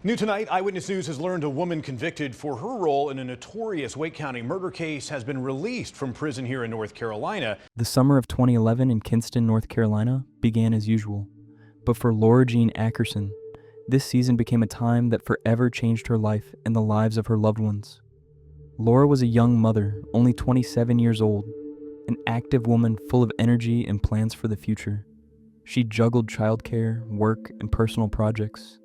New tonight, Eyewitness News has learned a woman convicted for her role in a notorious Wake County murder case has been released from prison here in North Carolina. The summer of 2011 in Kinston, North Carolina began as usual. But for Laura Jean Ackerson, this season became a time that forever changed her life and the lives of her loved ones. Laura was a young mother, only 27 years old, an active woman full of energy and plans for the future. She juggled childcare, work, and personal projects,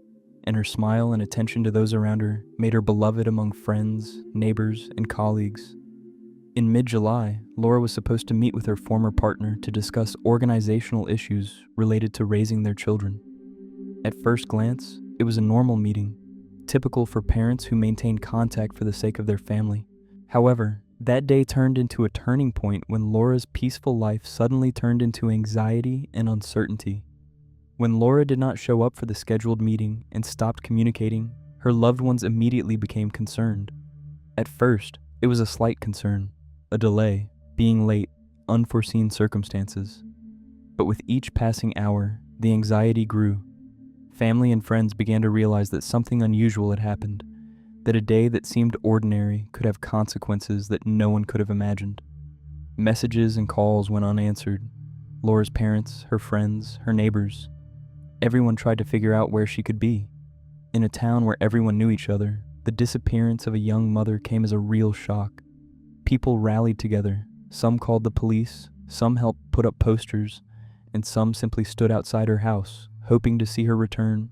and her smile and attention to those around her made her beloved among friends, neighbors, and colleagues. In mid-July, Laura was supposed to meet with her former partner to discuss organizational issues related to raising their children. At first glance, it was a normal meeting, typical for parents who maintain contact for the sake of their family. However, that day turned into a turning point when Laura's peaceful life suddenly turned into anxiety and uncertainty. When Laura did not show up for the scheduled meeting and stopped communicating, her loved ones immediately became concerned. At first, it was a slight concern, a delay, being late, unforeseen circumstances. But with each passing hour, the anxiety grew. Family and friends began to realize that something unusual had happened, that a day that seemed ordinary could have consequences that no one could have imagined. Messages and calls went unanswered. Laura's parents, her friends, her neighbors, everyone tried to figure out where she could be. In a town where everyone knew each other, the disappearance of a young mother came as a real shock. People rallied together. Some called the police, some helped put up posters, and some simply stood outside her house, hoping to see her return.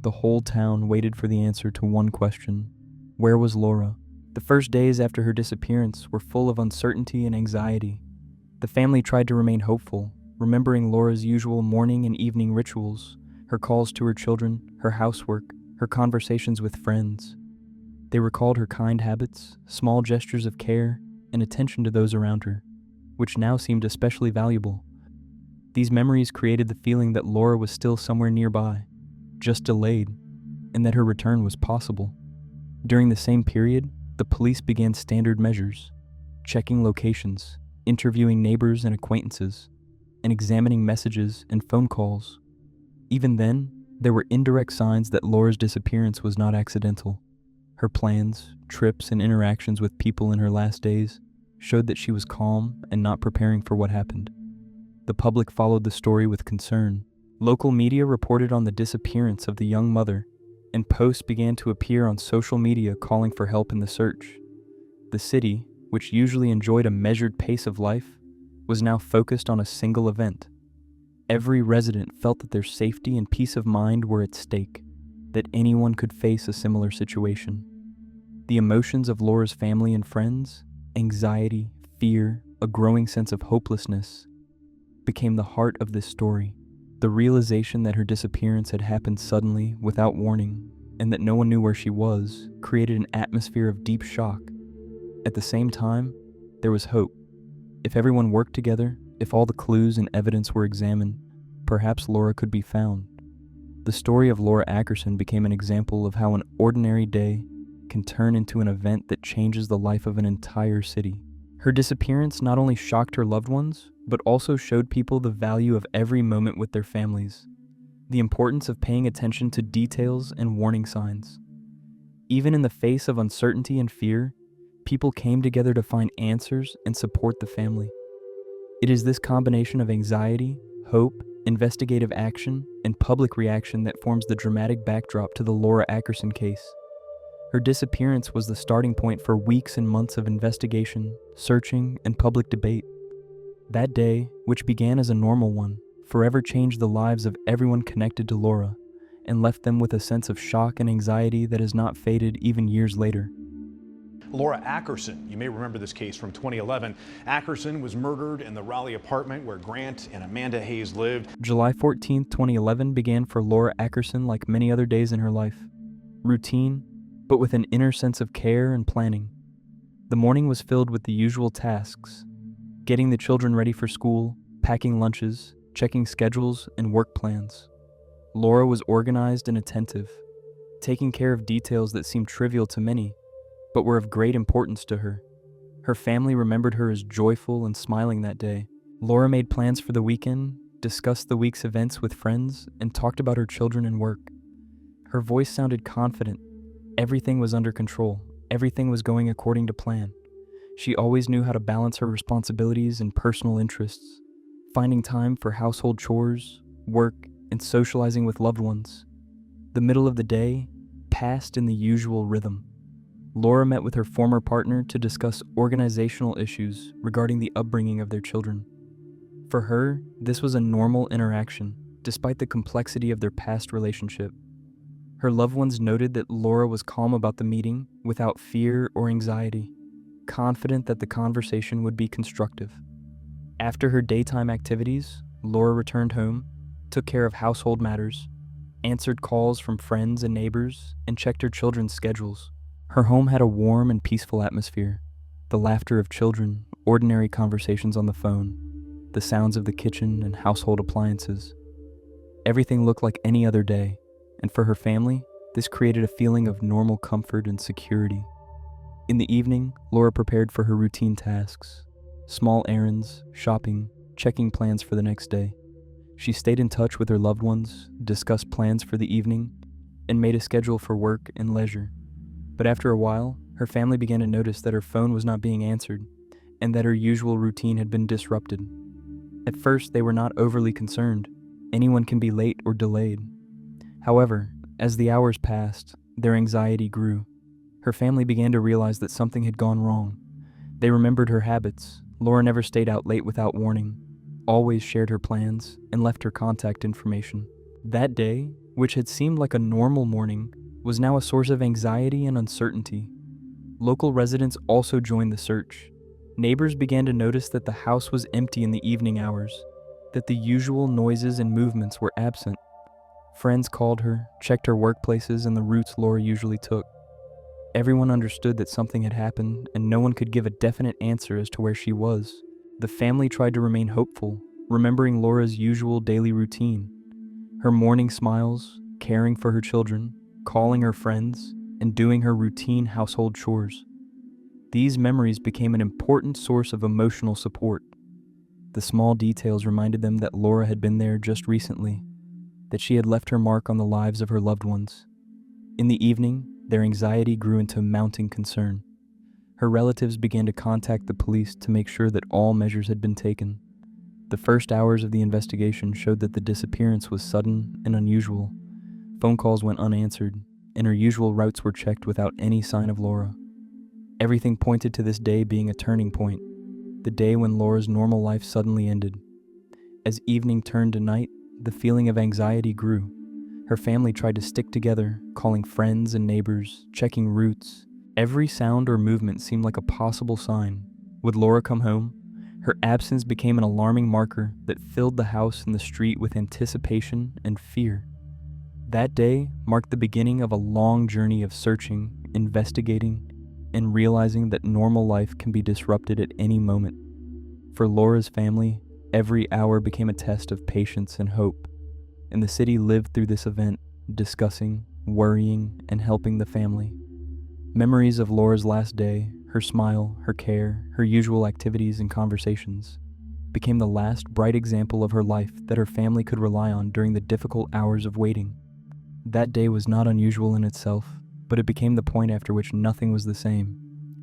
The whole town waited for the answer to one question: where was Laura? The first days after her disappearance were full of uncertainty and anxiety. The family tried to remain hopeful, remembering Laura's usual morning and evening rituals, her calls to her children, her housework, her conversations with friends. They recalled her kind habits, small gestures of care, and attention to those around her, which now seemed especially valuable. These memories created the feeling that Laura was still somewhere nearby, just delayed, and that her return was possible. During the same period, the police began standard measures, checking locations, interviewing neighbors and acquaintances, and examining messages and phone calls. Even then, there were indirect signs that Laura's disappearance was not accidental. Her plans, trips, and interactions with people in her last days showed that she was calm and not preparing for what happened. The public followed the story with concern. Local media reported on the disappearance of the young mother, and posts began to appear on social media calling for help in the search. The city, which usually enjoyed a measured pace of life, was now focused on a single event. Every resident felt that their safety and peace of mind were at stake, that anyone could face a similar situation. The emotions of Laura's family and friends, anxiety, fear, a growing sense of hopelessness, became the heart of this story. The realization that her disappearance had happened suddenly, without warning, and that no one knew where she was, created an atmosphere of deep shock. At the same time, there was hope. If everyone worked together, if all the clues and evidence were examined, perhaps Laura could be found. The story of Laura Ackerson became an example of how an ordinary day can turn into an event that changes the life of an entire city. Her disappearance not only shocked her loved ones, but also showed people the value of every moment with their families, the importance of paying attention to details and warning signs. Even in the face of uncertainty and fear, people came together to find answers and support the family. It is this combination of anxiety, hope, investigative action, and public reaction that forms the dramatic backdrop to the Laura Ackerson case. Her disappearance was the starting point for weeks and months of investigation, searching, and public debate. That day, which began as a normal one, forever changed the lives of everyone connected to Laura and left them with a sense of shock and anxiety that has not faded even years later. Laura Ackerson, you may remember this case from 2011. Ackerson was murdered in the Raleigh apartment where Grant and Amanda Hayes lived. July 14, 2011 began for Laura Ackerson like many other days in her life. Routine, but with an inner sense of care and planning. The morning was filled with the usual tasks: getting the children ready for school, packing lunches, checking schedules, and work plans. Laura was organized and attentive, taking care of details that seemed trivial to many, but were of great importance to her. Her family remembered her as joyful and smiling that day. Laura made plans for the weekend, discussed the week's events with friends, and talked about her children and work. Her voice sounded confident. Everything was under control. Everything was going according to plan. She always knew how to balance her responsibilities and personal interests, finding time for household chores, work, and socializing with loved ones. The middle of the day passed in the usual rhythm. Laura met with her former partner to discuss organizational issues regarding the upbringing of their children. For her, this was a normal interaction, despite the complexity of their past relationship. Her loved ones noted that Laura was calm about the meeting, without fear or anxiety, confident that the conversation would be constructive. After her daytime activities, Laura returned home, took care of household matters, answered calls from friends and neighbors, and checked her children's schedules. Her home had a warm and peaceful atmosphere. The laughter of children, ordinary conversations on the phone, the sounds of the kitchen and household appliances. Everything looked like any other day, and for her family, this created a feeling of normal comfort and security. In the evening, Laura prepared for her routine tasks, small errands, shopping, checking plans for the next day. She stayed in touch with her loved ones, discussed plans for the evening, and made a schedule for work and leisure. But after a while, her family began to notice that her phone was not being answered, and that her usual routine had been disrupted. At first, they were not overly concerned. Anyone can be late or delayed. However, as the hours passed, their anxiety grew. Her family began to realize that something had gone wrong. They remembered her habits. Laura never stayed out late without warning, always shared her plans, and left her contact information. That day, which had seemed like a normal morning, was now a source of anxiety and uncertainty. Local residents also joined the search. Neighbors began to notice that the house was empty in the evening hours, that the usual noises and movements were absent. Friends called her, checked her workplaces and the routes Laura usually took. Everyone understood that something had happened, and no one could give a definite answer as to where she was. The family tried to remain hopeful, remembering Laura's usual daily routine. Her morning smiles, caring for her children, calling her friends, and doing her routine household chores. These memories became an important source of emotional support. The small details reminded them that Laura had been there just recently, that she had left her mark on the lives of her loved ones. In the evening, their anxiety grew into mounting concern. Her relatives began to contact the police to make sure that all measures had been taken. The first hours of the investigation showed that the disappearance was sudden and unusual. Phone calls went unanswered, and her usual routes were checked without any sign of Laura. Everything pointed to this day being a turning point, the day when Laura's normal life suddenly ended. As evening turned to night, the feeling of anxiety grew. Her family tried to stick together, calling friends and neighbors, checking routes. Every sound or movement seemed like a possible sign. Would Laura come home? Her absence became an alarming marker that filled the house and the street with anticipation and fear. That day marked the beginning of a long journey of searching, investigating, and realizing that normal life can be disrupted at any moment. For Laura's family, every hour became a test of patience and hope, and the city lived through this event, discussing, worrying, and helping the family. Memories of Laura's last day, her smile, her care, her usual activities and conversations, became the last bright example of her life that her family could rely on during the difficult hours of waiting. That day was not unusual in itself, but it became the point after which nothing was the same,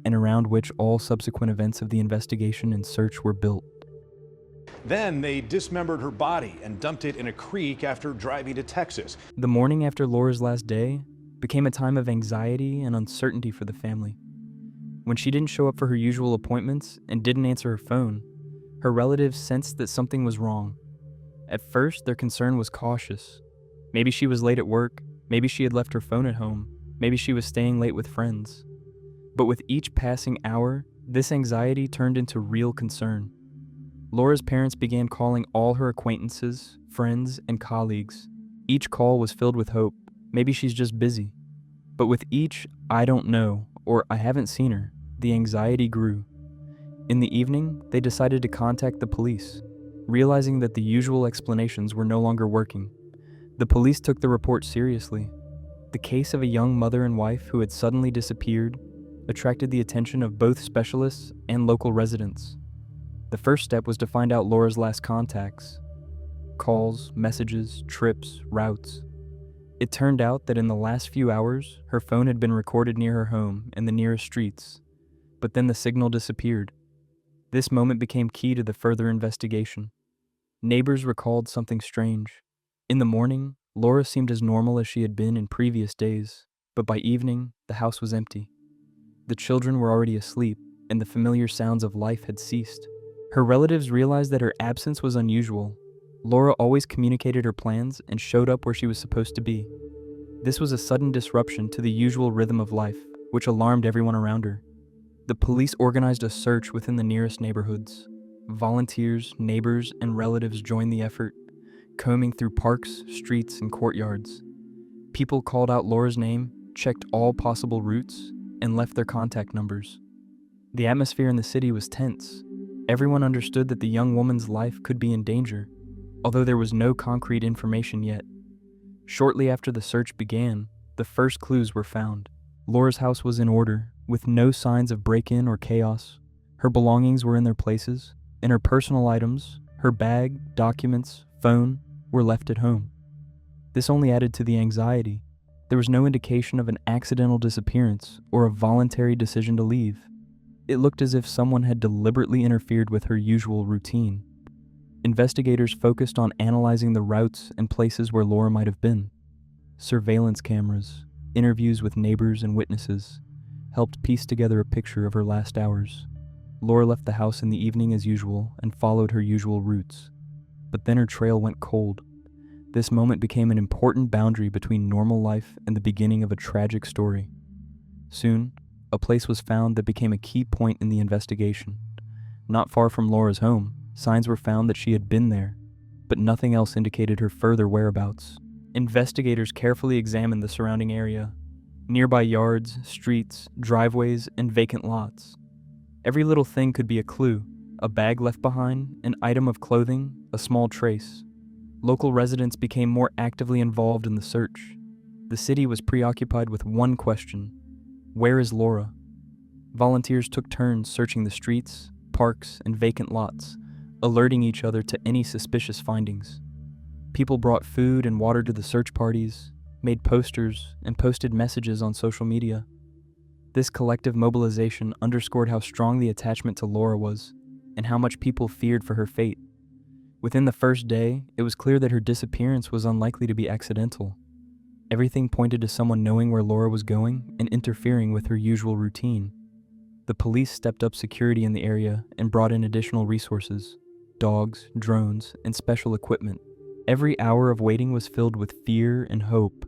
and around which all subsequent events of the investigation and search were built. Then they dismembered her body and dumped it in a creek after driving to Texas. The morning after Laura's last day became a time of anxiety and uncertainty for the family. When she didn't show up for her usual appointments and didn't answer her phone, her relatives sensed that something was wrong. At first, their concern was cautious. Maybe she was late at work, maybe she had left her phone at home, maybe she was staying late with friends. But with each passing hour, this anxiety turned into real concern. Laura's parents began calling all her acquaintances, friends, and colleagues. Each call was filled with hope. Maybe she's just busy. But with each "I don't know" or "I haven't seen her," the anxiety grew. In the evening, they decided to contact the police, realizing that the usual explanations were no longer working. The police took the report seriously. The case of a young mother and wife who had suddenly disappeared attracted the attention of both specialists and local residents. The first step was to find out Laura's last contacts: calls, messages, trips, routes. It turned out that in the last few hours, her phone had been recorded near her home and the nearest streets, but then the signal disappeared. This moment became key to the further investigation. Neighbors recalled something strange. In the morning, Laura seemed as normal as she had been in previous days, but by evening, the house was empty. The children were already asleep, and the familiar sounds of life had ceased. Her relatives realized that her absence was unusual. Laura always communicated her plans and showed up where she was supposed to be. This was a sudden disruption to the usual rhythm of life, which alarmed everyone around her. The police organized a search within the nearest neighborhoods. Volunteers, neighbors, and relatives joined the effort, combing through parks, streets, and courtyards. People called out Laura's name, checked all possible routes, and left their contact numbers. The atmosphere in the city was tense. Everyone understood that the young woman's life could be in danger, although there was no concrete information yet. Shortly after the search began, the first clues were found. Laura's house was in order, with no signs of break-in or chaos. Her belongings were in their places, and her personal items, her bag, documents, phone, were left at home. This only added to the anxiety. There was no indication of an accidental disappearance or a voluntary decision to leave. It looked as if someone had deliberately interfered with her usual routine. Investigators focused on analyzing the routes and places where Laura might have been. Surveillance cameras, interviews with neighbors and witnesses, helped piece together a picture of her last hours. Laura left the house in the evening as usual and followed her usual routes. But then her trail went cold. This moment became an important boundary between normal life and the beginning of a tragic story. Soon, a place was found that became a key point in the investigation. Not far from Laura's home, signs were found that she had been there, but nothing else indicated her further whereabouts. Investigators carefully examined the surrounding area, nearby yards, streets, driveways, and vacant lots. Every little thing could be a clue: a bag left behind, an item of clothing, a small trace. Local residents became more actively involved in the search. The city was preoccupied with one question: where is Laura? Volunteers took turns searching the streets, parks, and vacant lots, alerting each other to any suspicious findings. People brought food and water to the search parties, made posters, and posted messages on social media. This collective mobilization underscored how strong the attachment to Laura was, and how much people feared for her fate. Within the first day, it was clear that her disappearance was unlikely to be accidental. Everything pointed to someone knowing where Laura was going and interfering with her usual routine. The police stepped up security in the area and brought in additional resources: dogs, drones, and special equipment. Every hour of waiting was filled with fear and hope,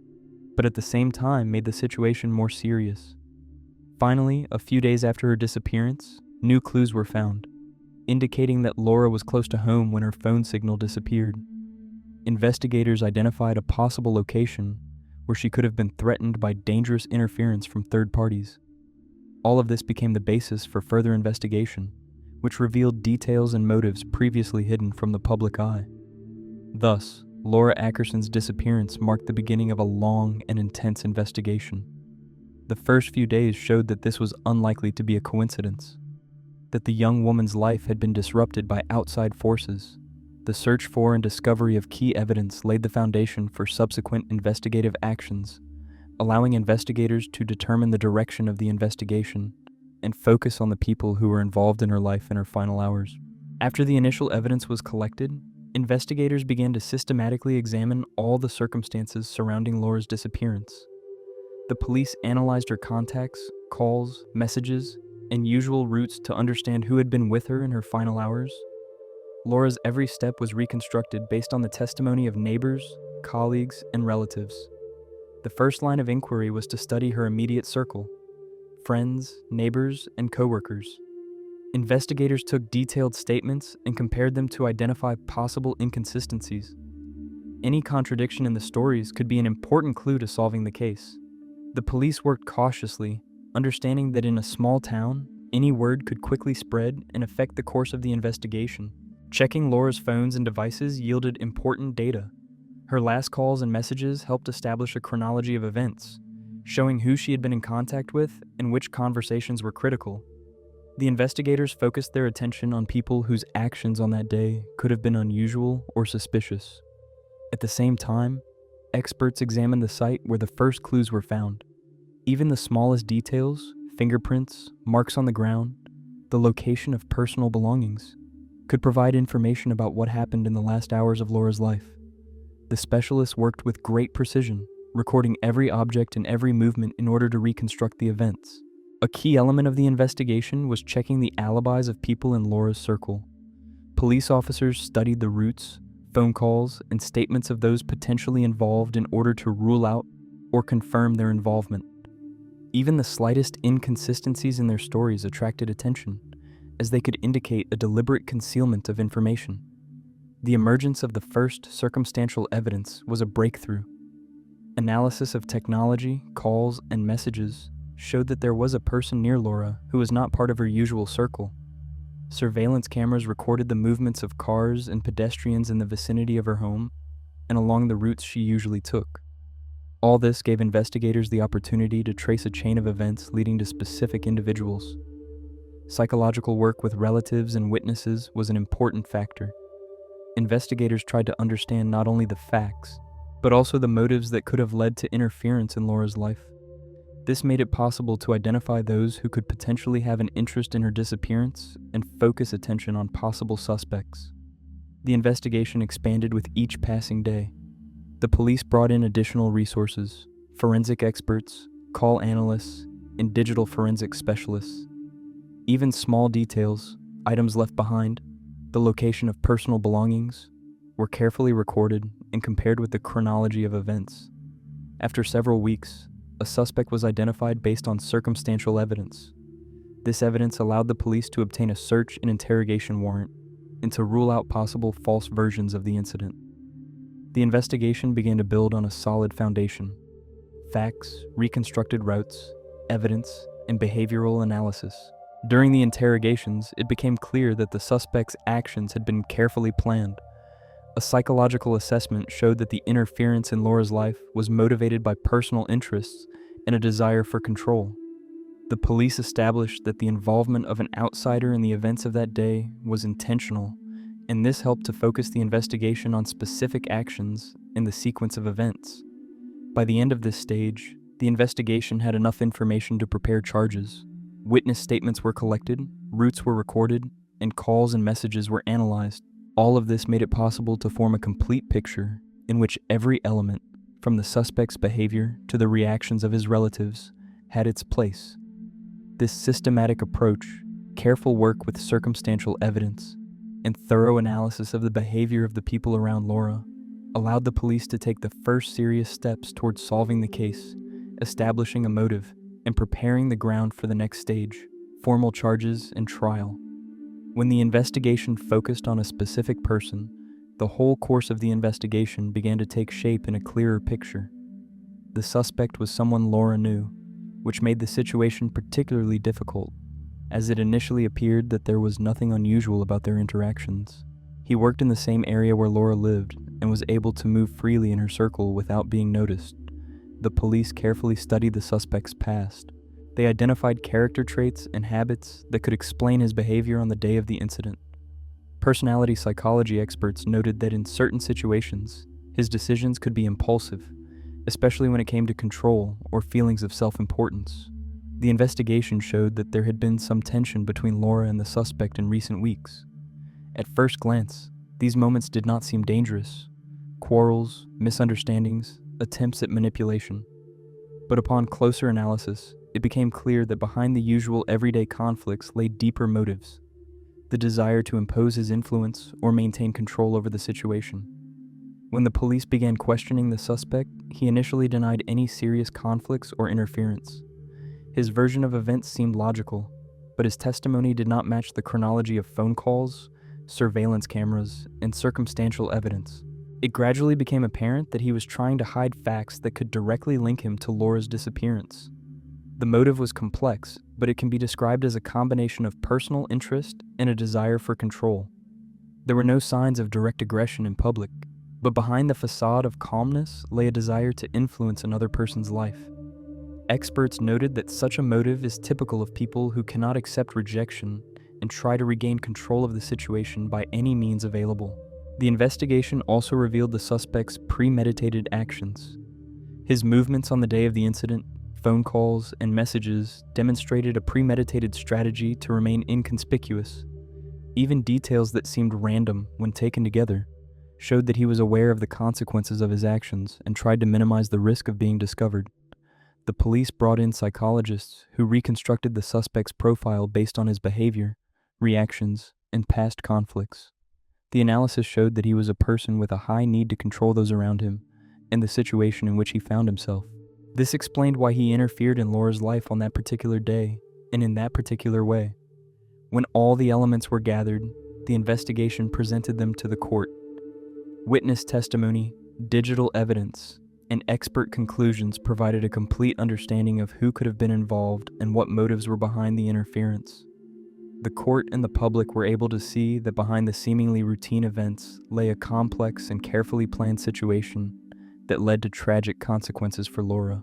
but at the same time made the situation more serious. Finally, a few days after her disappearance, new clues were found, indicating that Laura was close to home when her phone signal disappeared. Investigators identified a possible location where she could have been threatened by dangerous interference from third parties. All of this became the basis for further investigation, which revealed details and motives previously hidden from the public eye. Thus, Laura Ackerson's disappearance marked the beginning of a long and intense investigation. The first few days showed that this was unlikely to be a coincidence, that the young woman's life had been disrupted by outside forces. The search for and discovery of key evidence laid the foundation for subsequent investigative actions, allowing investigators to determine the direction of the investigation and focus on the people who were involved in her life in her final hours. After the initial evidence was collected, investigators began to systematically examine all the circumstances surrounding Laura's disappearance. The police analyzed her contacts, calls, messages, and usual routes to understand who had been with her in her final hours. Laura's every step was reconstructed based on the testimony of neighbors, colleagues, and relatives. The first line of inquiry was to study her immediate circle: friends, neighbors, and coworkers. Investigators took detailed statements and compared them to identify possible inconsistencies. Any contradiction in the stories could be an important clue to solving the case. The police worked cautiously, understanding that in a small town, any word could quickly spread and affect the course of the investigation. Checking Laura's phones and devices yielded important data. Her last calls and messages helped establish a chronology of events, showing who she had been in contact with and which conversations were critical. The investigators focused their attention on people whose actions on that day could have been unusual or suspicious. At the same time, Experts examined the site where the first clues were found. Even the smallest details, fingerprints, marks on the ground, the location of personal belongings, could provide information about what happened in the last hours of Laura's life. The specialists worked with great precision, recording every object and every movement in order to reconstruct the events. A key element of the investigation was checking the alibis of people in Laura's circle. Police officers studied the routes, phone calls, and statements of those potentially involved in order to rule out or confirm their involvement. Even the slightest inconsistencies in their stories attracted attention, as they could indicate a deliberate concealment of information. The emergence of the first circumstantial evidence was a breakthrough. Analysis of technology, calls, and messages showed that there was a person near Laura who was not part of her usual circle. Surveillance cameras recorded the movements of cars and pedestrians in the vicinity of her home and along the routes she usually took. All this gave investigators the opportunity to trace a chain of events leading to specific individuals. Psychological work with relatives and witnesses was an important factor. Investigators tried to understand not only the facts, but also the motives that could have led to interference in Laura's life. This made it possible to identify those who could potentially have an interest in her disappearance and focus attention on possible suspects. The investigation expanded with each passing day. The police brought in additional resources, forensic experts, call analysts, and digital forensic specialists. Even small details, items left behind, the location of personal belongings, were carefully recorded and compared with the chronology of events. After several weeks, a suspect was identified based on circumstantial evidence. This evidence allowed the police to obtain a search and interrogation warrant and to rule out possible false versions of the incident. The investigation began to build on a solid foundation: facts, reconstructed routes, evidence, and behavioral analysis. During the interrogations, it became clear that the suspect's actions had been carefully planned. A psychological assessment showed that the interference in Laura's life was motivated by personal interests and a desire for control. The police established that the involvement of an outsider in the events of that day was intentional, and this helped to focus the investigation on specific actions in the sequence of events. By the end of this stage, the investigation had enough information to prepare charges. Witness statements were collected, routes were recorded, and calls and messages were analyzed. All of this made it possible to form a complete picture in which every element, from the suspect's behavior to the reactions of his relatives, had its place. This systematic approach, careful work with circumstantial evidence, and thorough analysis of the behavior of the people around Laura allowed the police to take the first serious steps towards solving the case, establishing a motive, and preparing the ground for the next stage: formal charges and trial. When the investigation focused on a specific person, the whole course of the investigation began to take shape in a clearer picture. The suspect was someone Laura knew, which made the situation particularly difficult, as it initially appeared that there was nothing unusual about their interactions. He worked in the same area where Laura lived and was able to move freely in her circle without being noticed. The police carefully studied the suspect's past. They identified character traits and habits that could explain his behavior on the day of the incident. Personality psychology experts noted that in certain situations, his decisions could be impulsive, especially when it came to control or feelings of self-importance. The investigation showed that there had been some tension between Laura and the suspect in recent weeks. At first glance, these moments did not seem dangerous: quarrels, misunderstandings, attempts at manipulation. But upon closer analysis, it became clear that behind the usual everyday conflicts lay deeper motives: the desire to impose his influence or maintain control over the situation. When the police began questioning the suspect, he initially denied any serious conflicts or interference. His version of events seemed logical, but his testimony did not match the chronology of phone calls, surveillance cameras, and circumstantial evidence. It gradually became apparent that he was trying to hide facts that could directly link him to Laura's disappearance. The motive was complex, but it can be described as a combination of personal interest and a desire for control. There were no signs of direct aggression in public, but behind the facade of calmness lay a desire to influence another person's life. Experts noted that such a motive is typical of people who cannot accept rejection and try to regain control of the situation by any means available. The investigation also revealed the suspect's premeditated actions. His movements on the day of the incident, phone calls, and messages demonstrated a premeditated strategy to remain inconspicuous. Even details that seemed random when taken together showed that he was aware of the consequences of his actions and tried to minimize the risk of being discovered. The police brought in psychologists who reconstructed the suspect's profile based on his behavior, reactions, and past conflicts. The analysis showed that he was a person with a high need to control those around him and the situation in which he found himself. This explained why he interfered in Laura's life on that particular day and in that particular way. When all the elements were gathered, the investigation presented them to the court. Witness testimony, digital evidence, and expert conclusions provided a complete understanding of who could have been involved and what motives were behind the interference. The court and the public were able to see that behind the seemingly routine events lay a complex and carefully planned situation that led to tragic consequences for Laura.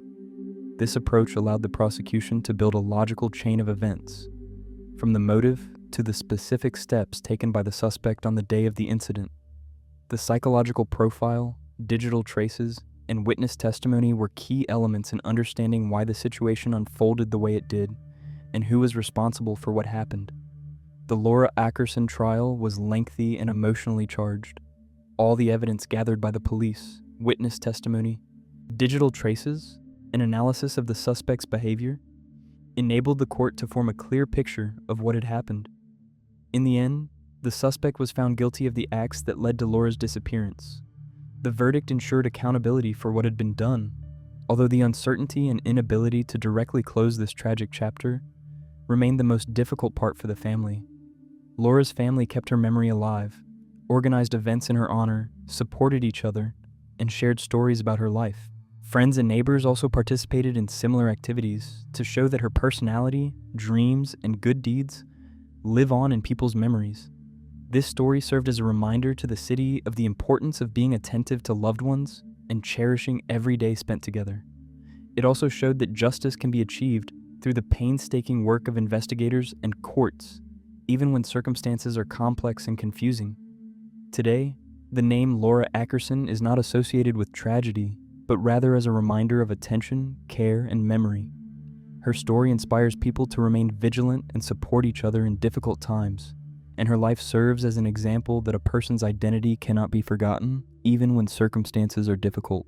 This approach allowed the prosecution to build a logical chain of events, from the motive to the specific steps taken by the suspect on the day of the incident. The psychological profile, digital traces, and witness testimony were key elements in understanding why the situation unfolded the way it did and who was responsible for what happened. The Laura Ackerson trial was lengthy and emotionally charged. All the evidence gathered by the police, witness testimony, digital traces, and analysis of the suspect's behavior enabled the court to form a clear picture of what had happened. In the end, the suspect was found guilty of the acts that led to Laura's disappearance. The verdict ensured accountability for what had been done, although the uncertainty and inability to directly close this tragic chapter remained the most difficult part for the family. Laura's family kept her memory alive, organized events in her honor, supported each other, and shared stories about her life. Friends and neighbors also participated in similar activities to show that her personality, dreams, and good deeds live on in people's memories. This story served as a reminder to the city of the importance of being attentive to loved ones and cherishing every day spent together. It also showed that justice can be achieved through the painstaking work of investigators and courts, even when circumstances are complex and confusing. Today, the name Laura Ackerson is not associated with tragedy, but rather as a reminder of attention, care, and memory. Her story inspires people to remain vigilant and support each other in difficult times, and her life serves as an example that a person's identity cannot be forgotten, even when circumstances are difficult.